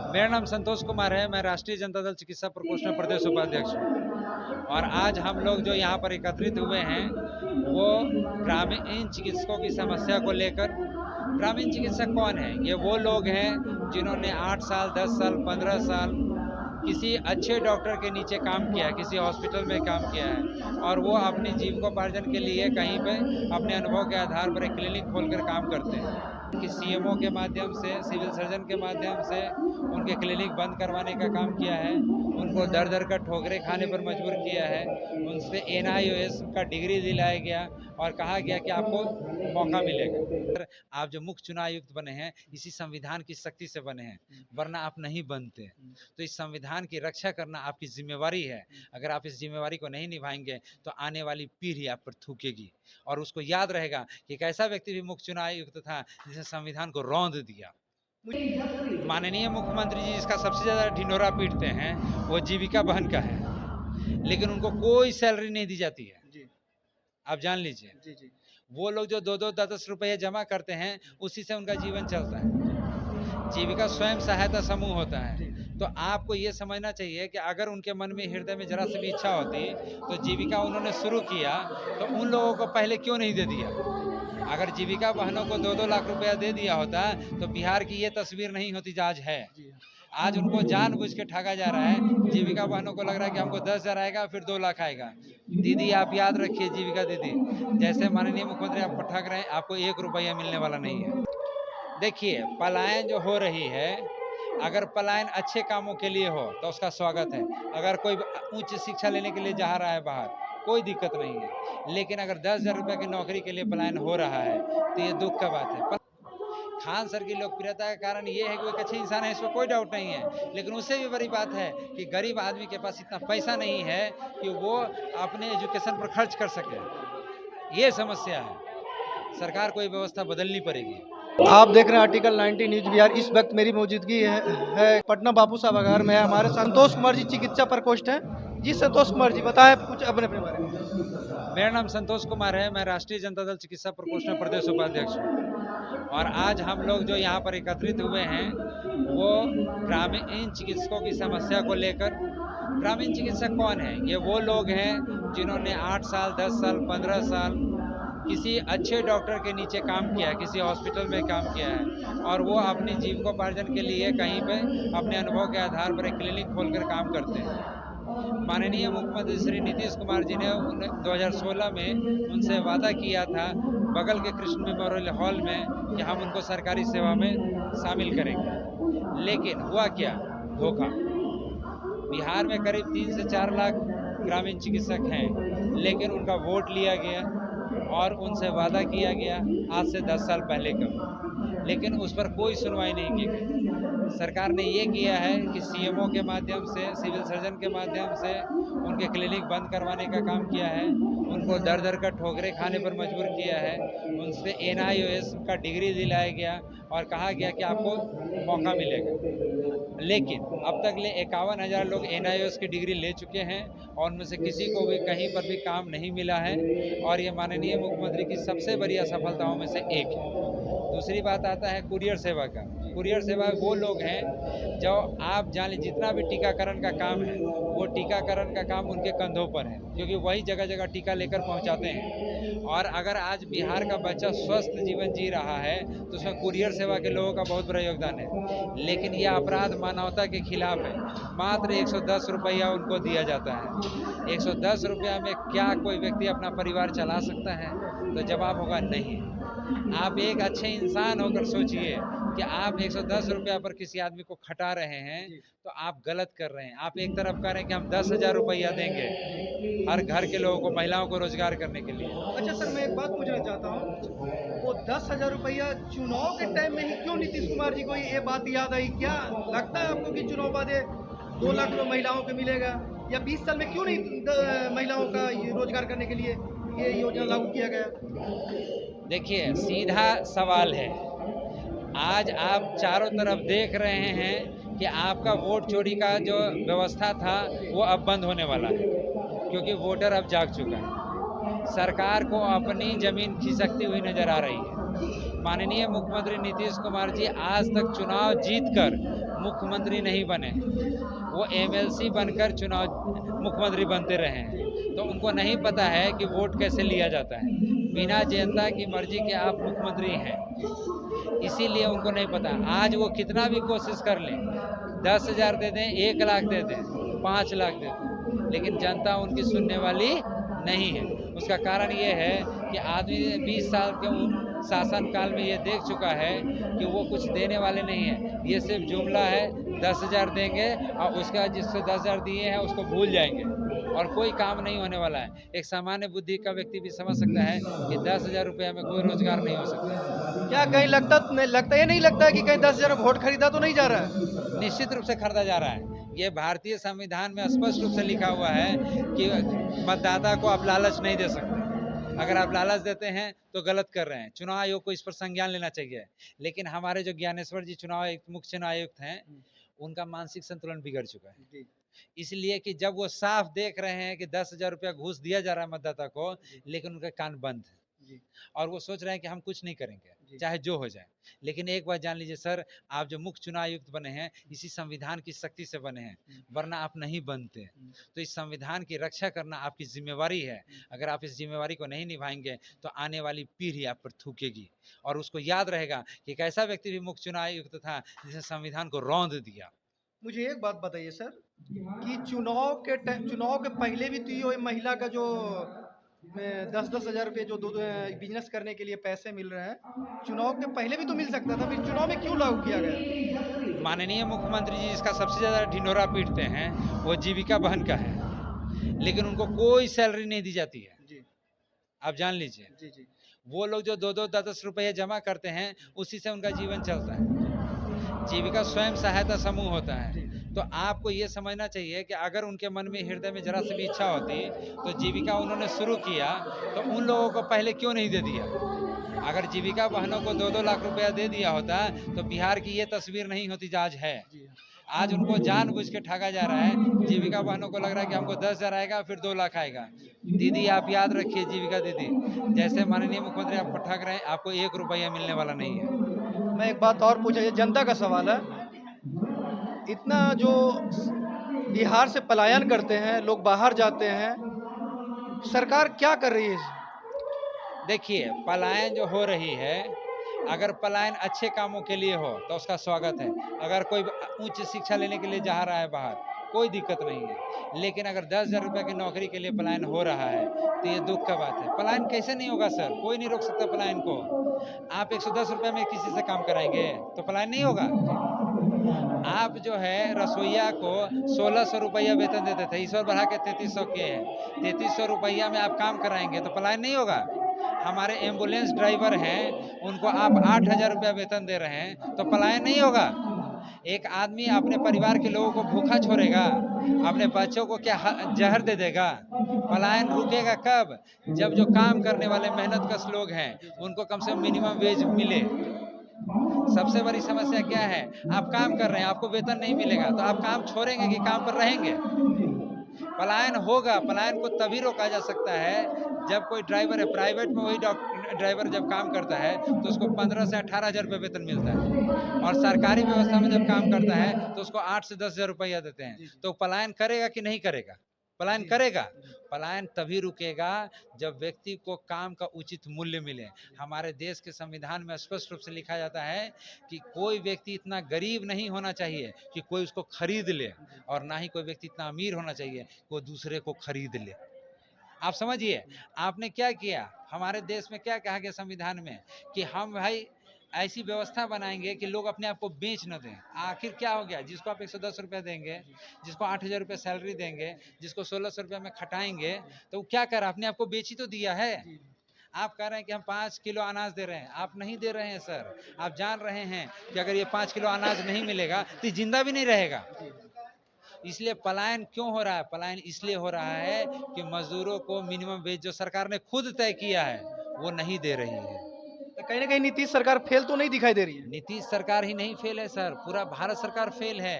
मेरा नाम संतोष कुमार है। मैं राष्ट्रीय जनता दल चिकित्सा प्रकोष्ठ में प्रदेश उपाध्यक्ष हूँ। और आज हम लोग जो यहाँ पर एकत्रित हुए हैं वो ग्रामीण चिकित्सकों की समस्या को लेकर। ग्रामीण चिकित्सक कौन है? ये वो लोग हैं जिन्होंने 8 साल, 10 साल, 15 साल किसी अच्छे डॉक्टर के नीचे काम किया है, किसी हॉस्पिटल में काम किया है, और वो अपनी जीविकोपार्जन के लिए कहीं पे अपने अनुभव के आधार पर एक क्लिनिक खोलकर काम करते हैं। कि सीएमओ के माध्यम से, सिविल सर्जन के माध्यम से उनके क्लिनिक बंद करवाने का काम किया है, उनको दर दर का ठोकरे खाने पर मजबूर किया है, उनसे एनआईओएस का डिग्री दिलाया गया और कहा गया कि आपको मौका मिलेगा। आप जो मुख्य चुनाव आयुक्त बने हैं इसी संविधान की शक्ति से बने हैं, वरना आप नहीं बनते। तो इस संविधान की रक्षा करना आपकी जिम्मेवारी है। अगर आप इस जिम्मेवारी को नहीं निभाएंगे तो आने वाली पीढ़ी आप पर थूकेगी और उसको याद रहेगा कि एक ऐसा व्यक्ति भी मुख्य चुनाव आयुक्त था जिसने संविधान को रौंद दिया। माननीय मुख्यमंत्री जी जिसका सबसे ज्यादा ढिंढोरा पीटते हैं वो जीविका बहन का है, लेकिन उनको कोई सैलरी नहीं दी जाती है। आप जान लीजिए, वो लोग जो 2-2, 10-10 रुपये जमा करते हैं उसी से उनका जीवन चलता है। जीविका स्वयं सहायता समूह होता है। तो आपको ये समझना चाहिए कि अगर उनके मन में, हृदय में जरा सी भी इच्छा होती तो जीविका उन्होंने शुरू किया तो उन लोगों को पहले क्यों नहीं दे दिया? अगर जीविका बहनों को 2-2 लाख रुपया दे दिया होता तो बिहार की ये तस्वीर नहीं होती जो आज है। आज उनको जानबूझ के ठगा जा रहा है। जीविका बहनों को लग रहा है कि हमको 10,000 आएगा, फिर 2 लाख आएगा। दीदी आप याद रखिए, जीविका दीदी, जैसे माननीय मुख्यमंत्री आपको ठग रहे हैं, आपको 1 रुपया मिलने वाला नहीं है। देखिए, पलायन जो हो रही है, अगर पलायन अच्छे कामों के लिए हो तो उसका स्वागत है। अगर कोई उच्च शिक्षा लेने के लिए जा रहा है बाहर, कोई दिक्कत नहीं है। लेकिन अगर 10,000 रुपये की नौकरी के लिए पलायन हो रहा है तो ये दुख का बात है। खान सर की लोकप्रियता का कारण ये है कि वो एक अच्छे इंसान है, इसमें कोई डाउट नहीं है। लेकिन उससे भी बड़ी बात है कि गरीब आदमी के पास इतना पैसा नहीं है कि वो अपने एजुकेशन पर खर्च कर सके। ये समस्या है, सरकार को ये व्यवस्था बदलनी पड़ेगी। आप देख रहे हैं आर्टिकल 90 न्यूज बिहार। इस वक्त मेरी मौजूदगी है पटना बापू सभागार में। हमारे संतोष कुमार जी चिकित्सा प्रकोष्ठ हैं। जी संतोष कुमार जी, बताएं कुछ अपने बारे में। मेरा नाम संतोष कुमार है। मैं राष्ट्रीय जनता दल चिकित्सा प्रकोष्ठ में प्रदेश उपाध्यक्ष हूँ। और आज हम लोग जो यहाँ पर एकत्रित हुए हैं वो ग्रामीण चिकित्सकों की समस्या को लेकर। ग्रामीण चिकित्सक कौन है? ये वो लोग हैं जिन्होंने 8 साल, 10 साल, 15 साल किसी अच्छे डॉक्टर के नीचे काम किया है, किसी हॉस्पिटल में काम किया है, और वो अपनी जीविकोपार्जन के लिए कहीं पे अपने अनुभव के आधार पर एक क्लिनिक खोलकर काम करते हैं। माननीय मुख्यमंत्री श्री नीतीश कुमार जी ने 2016 में उनसे वादा किया था बगल के कृष्ण मेमोरियल हॉल में कि हम उनको सरकारी सेवा में शामिल करेंगे। लेकिन हुआ क्या? धोखा। बिहार में करीब 3 से 4 लाख ग्रामीण चिकित्सक हैं, लेकिन उनका वोट लिया गया और उनसे वादा किया गया आज से 10 साल पहले का, लेकिन उस पर कोई सुनवाई नहीं की गई। सरकार ने ये किया है कि सीएमओ के माध्यम से, सिविल सर्जन के माध्यम से उनके क्लिनिक बंद करवाने का काम किया है, उनको दर दर का ठोकरे खाने पर मजबूर किया है, उनसे एनआईओएस का डिग्री दिलाया गया और कहा गया कि आपको मौका मिलेगा। लेकिन अब तक ले 51,000 लोग एनआईओएस की डिग्री ले चुके हैं और उनमें से किसी को भी कहीं पर भी काम नहीं मिला है, और ये माननीय मुख्यमंत्री की सबसे बड़ी असफलताओं में से एक है। दूसरी बात आता है कुरियर सेवा का। कुरियर सेवा वो लोग हैं जो, आप जान लीजिए, जितना भी टीकाकरण का काम है वो टीकाकरण का काम उनके कंधों पर है, क्योंकि वही जगह जगह टीका लेकर पहुंचाते हैं। और अगर आज बिहार का बच्चा स्वस्थ जीवन जी रहा है तो उसमें कुरियर सेवा के लोगों का बहुत बड़ा योगदान है। लेकिन यह अपराध मानवता के खिलाफ है। मात्र 110 रुपया उनको दिया जाता है। 110 रुपया में क्या कोई व्यक्ति अपना परिवार चला सकता है? तो जवाब होगा नहीं। आप एक अच्छे इंसान होकर सोचिए कि आप 110 रुपया पर किसी आदमी को खटा रहे हैं तो आप गलत कर रहे हैं। आप एक तरफ कह रहे हैं कि हम 10,000 रुपया देंगे हर घर के लोगों को, महिलाओं को रोजगार करने के लिए। अच्छा सर, मैं एक बात पूछना चाहता हूँ, वो 10,000 रुपया चुनाव के टाइम में ही क्यों नीतीश कुमार जी को ये बात याद आई? क्या लगता है आपको कि चुनाव बाद 2 लाख रुपये महिलाओं को मिलेगा? या 20 साल में क्यों नहीं महिलाओं का ये रोजगार करने के लिए ये योजना लागू किया गया? देखिए, सीधा सवाल है। आज आप चारों तरफ देख रहे हैं कि आपका वोट चोरी का जो व्यवस्था था वो अब बंद होने वाला है, क्योंकि वोटर अब जाग चुका है। सरकार को अपनी जमीन खिसकती हुई नजर आ रही है। माननीय मुख्यमंत्री नीतीश कुमार जी आज तक चुनाव जीतकर मुख्यमंत्री नहीं बने, वो एमएलसी बनकर चुनाव मुख्यमंत्री बनते रहे हैं, तो उनको नहीं पता है कि वोट कैसे लिया जाता है। बिना जनता की मर्जी के आप मुख्यमंत्री हैं, इसीलिए उनको नहीं पता। आज वो कितना भी कोशिश कर लें, 10,000 दे दें, 1 लाख दे दें, 5 लाख दे दें, लेकिन जनता उनकी सुनने वाली नहीं है। उसका कारण ये है कि आदमी 20 साल के शासन काल में ये देख चुका है कि वो कुछ देने वाले नहीं है। ये सिर्फ जुमला है, 10,000 देंगे और उसका जिसको 10,000 दिए हैं उसको भूल जाएंगे और कोई काम नहीं होने वाला है। एक सामान्य बुद्धि का व्यक्ति भी समझ सकता है कि 10,000 रुपये में कोई रोजगार नहीं हो सकता। क्या कहीं लगता ये नहीं लगता है कि कहीं 10,000 वोट खरीदा तो नहीं जा रहा है? निश्चित रूप से खरीदा जा रहा है। ये भारतीय संविधान में स्पष्ट रूप से लिखा हुआ है कि मतदाता को आप लालच नहीं दे सकते। अगर आप लालच देते हैं तो गलत कर रहे हैं। चुनाव आयोग को इस पर संज्ञान लेना चाहिए। लेकिन हमारे जो ज्ञानेश्वर जी चुनाव आयुक्त, मुख्य चुनाव आयुक्त हैं, उनका मानसिक संतुलन बिगड़ चुका है। इसलिए कि जब वो साफ देख रहे हैं कि 10,000 रुपया घूस दिया जा रहा है मतदाता को, लेकिन उनका कान बंद है और वो सोच रहे हैं कि हम कुछ नहीं करेंगे, चाहे जो हो जाए। लेकिन एक बात जान लीजिए सर, आप जो मुख्य चुनाव आयुक्त बने हैं, इसी संविधान की शक्ति से बने हैं, वरना आप नहीं बनते। तो इस संविधान की रक्षा करना आपकी जिम्मेवारी है। अगर आप इस जिम्मेवारी को नहीं निभाएंगे तो आने वाली पीढ़ी आप पर थूकेगी और उसको याद रहेगा कि एक ऐसा व्यक्ति भी मुख्य चुनाव आयुक्त था जिसने संविधान को रौंद दिया। मुझे एक बात बताइए सर कि चुनाव के पहले भी तो ये महिला का जो 10-10 हजार रुपये जो बिजनेस करने के लिए पैसे मिल रहे हैं, चुनाव के पहले भी तो मिल सकता था, फिर चुनाव में क्यों लागू किया गया? माननीय मुख्यमंत्री जी जिसका सबसे ज़्यादा ढिंढोरा पीटते हैं वो जीविका बहन का है, लेकिन उनको कोई सैलरी नहीं दी जाती है। जी आप जान लीजिए, जी जी वो लोग जो 2-2 10-10 रुपये जमा करते हैं, उसी से उनका जीवन चलता है। जीविका स्वयं सहायता समूह होता है। तो आपको ये समझना चाहिए कि अगर उनके मन में, हृदय में जरा सी भी इच्छा होती तो जीविका उन्होंने शुरू किया तो उन लोगों को पहले क्यों नहीं दे दिया? अगर जीविका बहनों को 2-2 लाख रुपया दे दिया होता तो बिहार की ये तस्वीर नहीं होती जो आज है। आज उनको जानबूझ के ठगा जा रहा है। जीविका बहनों को लग रहा है कि हमको 10,000 आएगा, फिर 2 लाख आएगा। दीदी आप याद रखिए, जीविका दीदी, जैसे माननीय मुख्यमंत्री आपको ठग रहे हैं, आपको 1 रुपया मिलने वाला नहीं है। मैं एक बात और पूछा, ये जनता का सवाल है, इतना जो बिहार से पलायन करते हैं लोग, बाहर जाते हैं, सरकार क्या कर रही है? देखिए, पलायन जो हो रही है, अगर पलायन अच्छे कामों के लिए हो तो उसका स्वागत है। अगर कोई उच्च शिक्षा लेने के लिए जा रहा है बाहर, कोई दिक्कत नहीं है। लेकिन अगर 10,000 रुपये की नौकरी के लिए पलायन हो रहा है तो ये दुख का बात है। पलायन कैसे नहीं होगा सर? कोई नहीं रोक सकता पलायन को। आप 110 रुपये में किसी से काम कराएंगे तो पलायन नहीं होगा। आप जो है रसोइया को 1,600 रुपया वेतन देते थे, इस बार बढ़ा के 3,300 किए हैं। 3,300 रुपया में आप काम कराएंगे तो पलायन नहीं होगा। हमारे एम्बुलेंस ड्राइवर हैं, उनको आप 8,000 रुपया वेतन दे रहे हैं तो पलायन नहीं होगा। एक आदमी अपने परिवार के लोगों को भूखा छोड़ेगा, अपने बच्चों को क्या जहर दे देगा? पलायन रुकेगा कब? जब जो काम करने वाले मेहनतकश लोग हैं उनको कम से कम मिनिमम वेज मिले। सबसे बड़ी समस्या क्या है? आप काम कर रहे हैं, आपको वेतन नहीं मिलेगा तो आप काम छोड़ेंगे कि काम पर रहेंगे? पलायन होगा। पलायन को तभी रोका जा सकता है जब कोई ड्राइवर है, प्राइवेट में वही ड्राइवर जब काम करता है तो उसको 15 से 18,000 रुपये वेतन मिलता है और सरकारी व्यवस्था में जब काम करता है तो उसको 8 से 10,000 रुपया देते हैं। तो पलायन करेगा कि नहीं करेगा? पलायन करेगा। पलायन तभी रुकेगा जब व्यक्ति को काम का उचित मूल्य मिले। हमारे देश के संविधान में स्पष्ट रूप से लिखा जाता है कि कोई व्यक्ति इतना गरीब नहीं होना चाहिए कि कोई उसको खरीद ले, और ना ही कोई व्यक्ति इतना अमीर होना चाहिए कि वो दूसरे को खरीद ले। आप समझिए, आपने क्या किया? हमारे देश में क्या कहा गया संविधान में कि हम भाई ऐसी व्यवस्था बनाएंगे कि लोग अपने आप को बेच न दें। आखिर क्या हो गया? जिसको आप 110 रुपये देंगे, जिसको 8,000 रुपये सैलरी देंगे, जिसको 1,600 रुपये में खटाएंगे, तो वो क्या कर रहा है? अपने आप को बेच ही तो दिया है। आप कह रहे हैं कि हम 5 किलो अनाज दे रहे हैं, आप नहीं दे रहे हैं सर। आप जान रहे हैं कि अगर ये 5 किलो अनाज नहीं मिलेगा तो जिंदा भी नहीं रहेगा। इसलिए पलायन क्यों हो रहा है? पलायन इसलिए हो रहा है कि मजदूरों को मिनिमम वेज जो सरकार ने खुद तय किया है वो नहीं दे रही है। तो कहीं ना कहीं नीतीश सरकार फेल तो नहीं दिखाई दे रही है? नीतीश सरकार ही नहीं फेल है सर, पूरा भारत सरकार फेल है।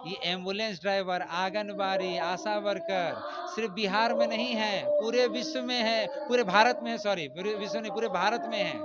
ये एम्बुलेंस ड्राइवर, आंगनबाड़ी, आशा वर्कर सिर्फ बिहार में नहीं है, पूरे विश्व में है, पूरे भारत में है, सॉरी पूरे विश्व नहीं, पूरे भारत में है।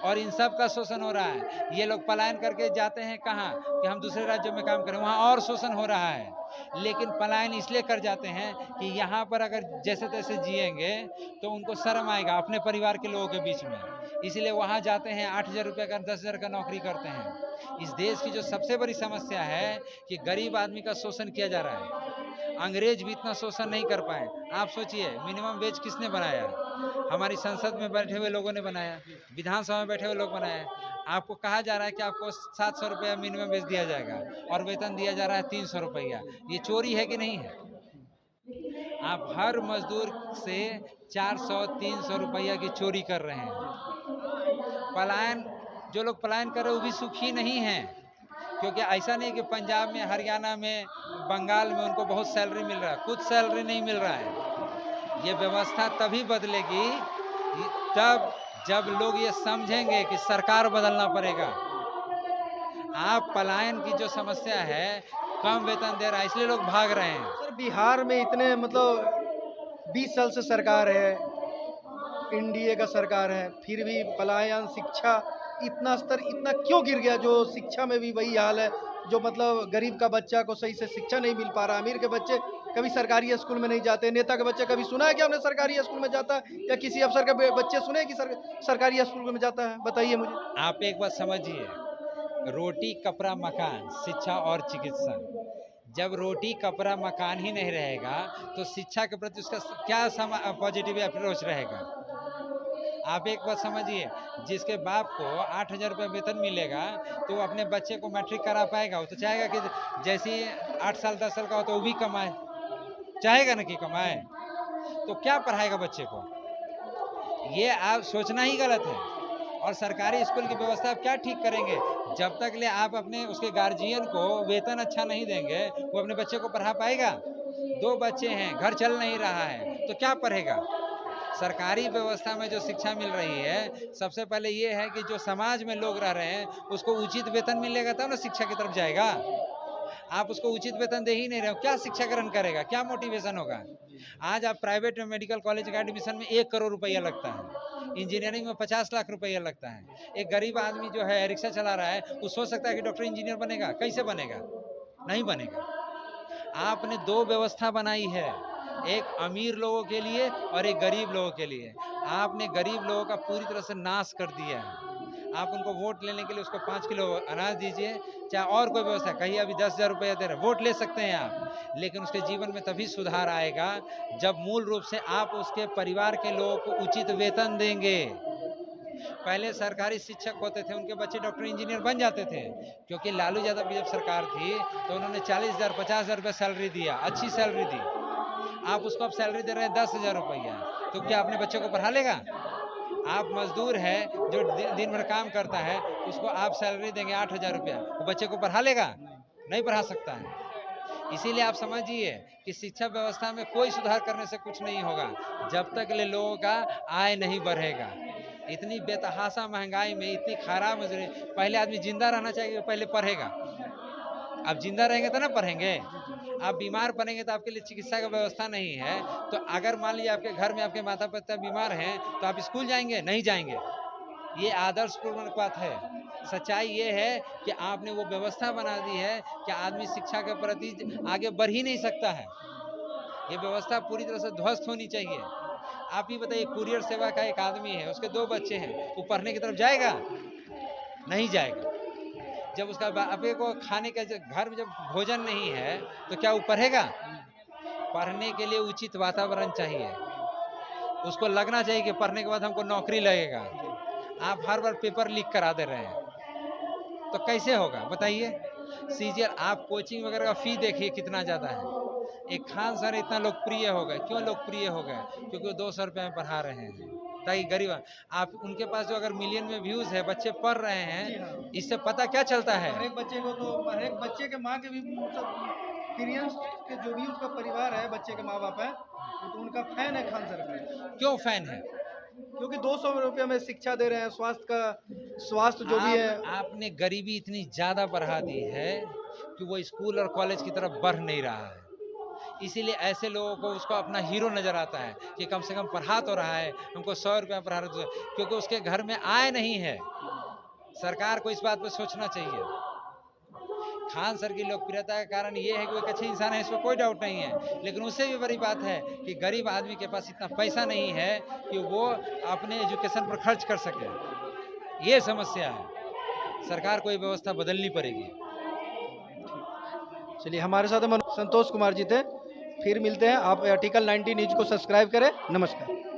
और इन सब का शोषण हो रहा है। ये लोग पलायन करके जाते हैं कहाँ कि हम दूसरे राज्यों में काम करें, वहाँ और शोषण हो रहा है। लेकिन पलायन इसलिए कर जाते हैं कि यहाँ पर अगर जैसे तैसे जिएंगे तो उनको शर्म आएगा अपने परिवार के लोगों के बीच में, इसलिए वहाँ जाते हैं 8,000 रुपये का 10,000 का नौकरी करते हैं। इस देश की जो सबसे बड़ी समस्या है कि गरीब आदमी का शोषण किया जा रहा है। अंग्रेज भी इतना शोषण नहीं कर पाए। आप सोचिए मिनिमम वेज किसने बनाया? हमारी संसद में बैठे हुए लोगों ने बनाया, विधानसभा में बैठे हुए लोग बनाए। आपको कहा जा रहा है कि आपको 700 रुपया मिनिमम वेज दिया जाएगा और वेतन दिया जा रहा है 300 रुपया। ये चोरी है कि नहीं है? आप हर मजदूर से 400-300 रुपया की चोरी कर रहे हैं। पलायन, जो लोग पलायन कर रहे हैं वो भी सुखी नहीं हैं, क्योंकि ऐसा नहीं कि पंजाब में, हरियाणा में, बंगाल में उनको बहुत सैलरी मिल रहा है, कुछ सैलरी नहीं मिल रहा है। ये व्यवस्था तभी बदलेगी तब जब लोग ये समझेंगे कि सरकार बदलना पड़ेगा। आप पलायन की जो समस्या है, कम वेतन दे रहा है इसलिए लोग भाग रहे हैं। सर बिहार में इतने मतलब 20 साल से सरकार है, एनडीए का सरकार है, फिर भी पलायन, शिक्षा इतना स्तर इतना क्यों गिर गया? जो शिक्षा में भी वही हाल है, जो मतलब गरीब का बच्चा को सही से शिक्षा नहीं मिल पा रहा, अमीर के बच्चे कभी सरकारी स्कूल में नहीं जाते, नेता के बच्चे कभी सुना है कि हमने सरकारी स्कूल में जाता है, या किसी अफसर के बच्चे सुने हैं कि सरकारी स्कूल में जाता है? बताइए मुझे। आप एक बात समझिए, रोटी कपड़ा मकान, शिक्षा और चिकित्सा। जब रोटी कपड़ा मकान ही नहीं रहेगा तो शिक्षा के प्रति उसका क्या पॉजिटिव अप्रोच रहेगा? आप एक बात समझिए, जिसके बाप को 8,000 रुपये वेतन मिलेगा तो वो अपने बच्चे को मैट्रिक करा पाएगा? वो तो चाहेगा कि जैसे ही 8 साल 10 साल का हो तो वो भी कमाए, चाहेगा ना कि कमाए। तो क्या पढ़ाएगा बच्चे को? ये आप सोचना ही गलत है। और सरकारी स्कूल की व्यवस्था आप क्या ठीक करेंगे जब तक ले आप अपने उसके गार्जियन को वेतन अच्छा नहीं देंगे? वो अपने बच्चे को पढ़ा पाएगा? 2 बच्चे हैं, घर चल नहीं रहा है तो क्या पढ़ेगा? सरकारी व्यवस्था में जो शिक्षा मिल रही है, सबसे पहले ये है कि जो समाज में लोग रह रहे हैं उसको उचित वेतन मिलेगा तब ना शिक्षा की तरफ जाएगा। आप उसको उचित वेतन दे ही नहीं रहे हो, क्या शिक्षा ग्रहण करेगा? क्या मोटिवेशन होगा? आज आप प्राइवेट में मेडिकल कॉलेज का एडमिशन में 1 करोड़ रुपया लगता है, इंजीनियरिंग में 50 लाख रुपया लगता है। एक गरीब आदमी जो है रिक्शा चला रहा है वो सोच सकता है कि डॉक्टर इंजीनियर बनेगा? कैसे बनेगा? नहीं बनेगा। आपने 2 व्यवस्था बनाई है, एक अमीर लोगों के लिए और एक गरीब लोगों के लिए। आपने गरीब लोगों का पूरी तरह से नाश कर दिया है। आप उनको वोट लेने के लिए उसको 5 किलो अनाज दीजिए, चाहे और कोई व्यवस्था, कहीं अभी 10,000 रुपया दे रहे हैं, वोट ले सकते हैं आप, लेकिन उसके जीवन में तभी सुधार आएगा जब मूल रूप से आप उसके परिवार के लोगों को उचित वेतन देंगे। पहले सरकारी शिक्षक होते थे, उनके बच्चे डॉक्टर इंजीनियर बन जाते थे, क्योंकि लालू यादव की जब सरकार थी तो उन्होंने 40,000 50,000 रुपये सैलरी दिया, अच्छी सैलरी दी। आप उसको अब सैलरी दे रहे हैं 10,000 रुपया, तो क्या अपने बच्चों को पढ़ा लेगा? आप मजदूर है जो दिन भर काम करता है, उसको आप सैलरी देंगे 8,000 रुपया, वो बच्चे को पढ़ा लेगा? नहीं पढ़ा सकता है। इसीलिए आप समझिए कि शिक्षा व्यवस्था में कोई सुधार करने से कुछ नहीं होगा जब तक ले लोगों का आय नहीं बढ़ेगा। इतनी बेतहाशा महंगाई में, इतनी खराब मजदूरी, पहले आदमी जिंदा रहना चाहिए, पहले पढ़ेगा। आप जिंदा रहेंगे तो ना पढ़ेंगे। आप बीमार पड़ेंगे तो आपके लिए चिकित्सा का व्यवस्था नहीं है, तो अगर मान लीजिए आपके घर में आपके माता पिता बीमार हैं तो आप स्कूल जाएंगे? नहीं जाएंगे। ये आदर्शपूर्ण बात है। सच्चाई ये है कि आपने वो व्यवस्था बना दी है कि आदमी शिक्षा के प्रति आगे बढ़ ही नहीं सकता है। ये व्यवस्था पूरी तरह से ध्वस्त होनी चाहिए। आप ही बताइए, कुरियर सेवा का एक आदमी है, उसके 2 बच्चे हैं, वो पढ़ने की तरफ जाएगा? नहीं जाएगा। जब उसका बापे को खाने का घर में जब भोजन नहीं है तो क्या वो पढ़ेगा? पढ़ने के लिए उचित वातावरण चाहिए, उसको लगना चाहिए कि पढ़ने के बाद हमको नौकरी लगेगा। आप हर बार पेपर लीक करा दे रहे हैं, तो कैसे होगा बताइए? सीजीएल, आप कोचिंग वगैरह का फी देखिए कितना ज़्यादा है। एक खान सर इतना लोकप्रिय हो गए, क्यों लोकप्रिय हो गए? क्योंकि वो 200 रुपये में पढ़ा रहे हैं, ताकि गरीब, आप उनके पास जो अगर मिलियन में व्यूज़ है, बच्चे पढ़ रहे जी हैं, हाँ। इससे पता क्या चलता है? हर एक बच्चे को तो हर एक बच्चे के माँ के भी सब पेरेंट्स के जो भी उसका परिवार है, बच्चे के माँ बाप हैं, वो तो उनका फैन है खान सर का। क्यों फैन है? क्योंकि 200 रुपये में शिक्षा दे रहे हैं, स्वास्थ्य जो भी है। आपने गरीबी इतनी ज़्यादा बढ़ा दी है कि वो स्कूल और कॉलेज की तरफ बढ़ नहीं रहा है। इसीलिए ऐसे लोगों को उसको अपना हीरो नज़र आता है कि कम से कम पढ़ा तो रहा है, हमको 100 रुपये पढ़ा रहा है, क्योंकि उसके घर में आय नहीं है। सरकार को इस बात पर सोचना चाहिए। खान सर की लोकप्रियता का कारण ये है कि वो एक अच्छे इंसान है, इसमें कोई डाउट नहीं है, लेकिन उससे भी बड़ी बात है कि गरीब आदमी के पास इतना पैसा नहीं है कि वो अपने एजुकेशन पर खर्च कर सके। ये समस्या है, सरकार को ये व्यवस्था बदलनी पड़ेगी। चलिए, हमारे साथ संतोष कुमार जी थे। फिर मिलते हैं। आप आर्टिकल 90 न्यूज को सब्सक्राइब करें। नमस्कार।